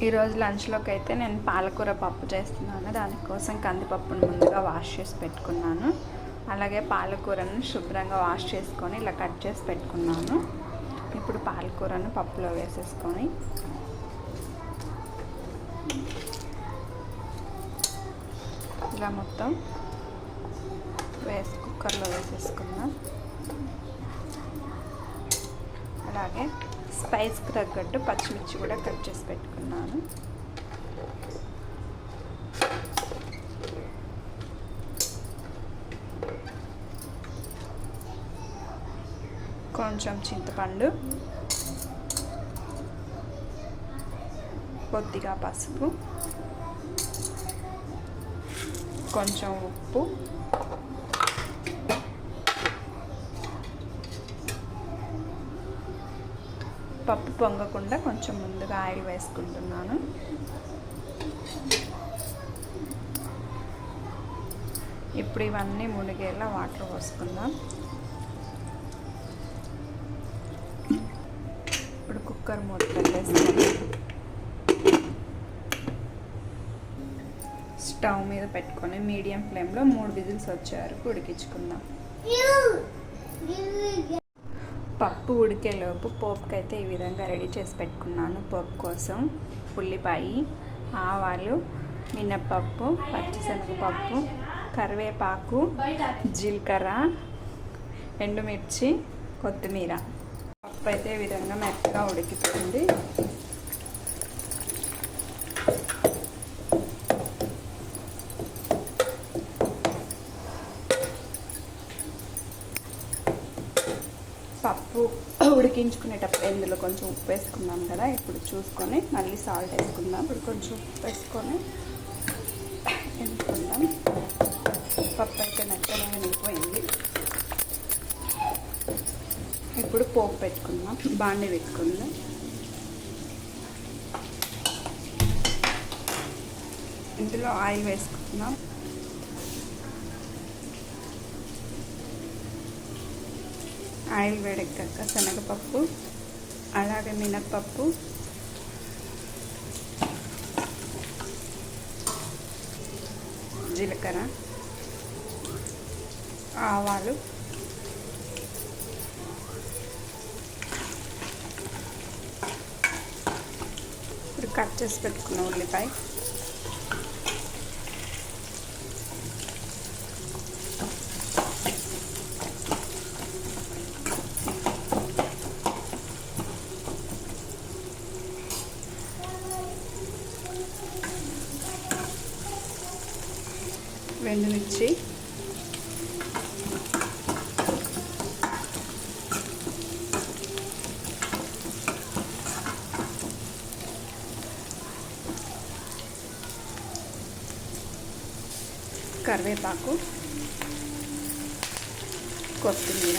ఈరోజు లంచ్లోకి అయితే నేను పాలకూర పప్పు చేస్తున్నాను. దానికోసం కందిపప్పును ముందుగా వాష్ చేసి పెట్టుకున్నాను. అలాగే పాలకూరను శుభ్రంగా వాష్ చేసుకొని ఇలా కట్ చేసి పెట్టుకున్నాను. ఇప్పుడు పాలకూరను పప్పులో వేసేసుకొని ఇలా మొత్తం కుక్కర్లో వేసేసుకుందాం. అలాగే స్పైస్కి తగ్గట్టు పచ్చిమిర్చి కూడా కట్ చేసి పెట్టుకున్నాను. కొంచెం చింతపండు, కొద్దిగా పసుపు, కొంచెం ఉప్పు, పప్పు పొంగకుండా కొంచెం ముందుగా ఆయిల్ వేసుకుంటున్నాను. ఇప్పుడు ఇవన్నీ మునిగేలా వాటర్ పోసుకుందాం. ఇప్పుడు కుక్కర్ మూత పెట్టేసుకొని స్టవ్ మీద పెట్టుకొని మీడియం ఫ్లేమ్లో 3 విజిల్స్ వచ్చే వరకు ఉడికించుకుందాం. పప్పు ఉడికేలోపు పోపుకి అయితే ఈ విధంగా రెడీ చేసి పెట్టుకున్నాను. పోపు కోసం ఉల్లిపాయ, ఆవాలు, మినప్పప్పు, పచ్చిశనగపప్పు, కరివేపాకు, జీలకర్ర, ఎండుమిర్చి, కొత్తిమీర. పప్పు అయితే ఈ విధంగా మెత్తగా ఉడికిపోయింది. పప్పు ఉడికించుకునేటప్పుడు ఇందులో కొంచెం ఉప్పు వేసుకున్నాం కదా, ఇప్పుడు చూసుకొని మళ్ళీ సాల్ట్ వేసుకుందాం. ఇప్పుడు కొంచెం ఉప్పు వేసుకొని వేసుకుందాం. పప్పు అయితే మెత్తగా వినిగిపోయింది. ఇప్పుడు పోపు పెట్టుకుందాం. బాండి పెట్టుకుందాం. ఇందులో ఆయిల్ వేసుకుందాం. ఆయిల్ వేడెక్కాక శనగపప్పు, అలాగే మినప్పప్పు, జీలకర్ర, ఆవాలు, ఇప్పుడు కట్ చేసి పెట్టుకున్న ఉల్లిపాయ, ఎండుమిర్చి, కరివేపాకు, కొత్తిమీర,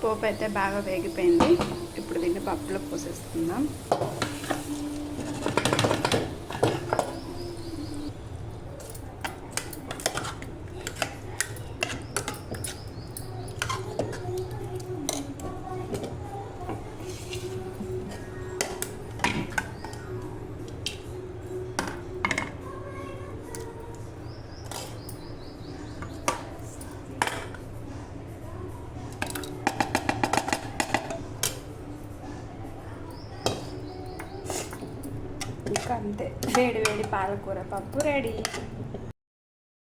పోపు అయితే బాగా వేగిపోయింది. ఇప్పుడు దీన్ని పప్పులో పోసేసుకుందాం. ఇంకా అంతే, వేడి వేడి పాలకూర పప్పు రెడీ.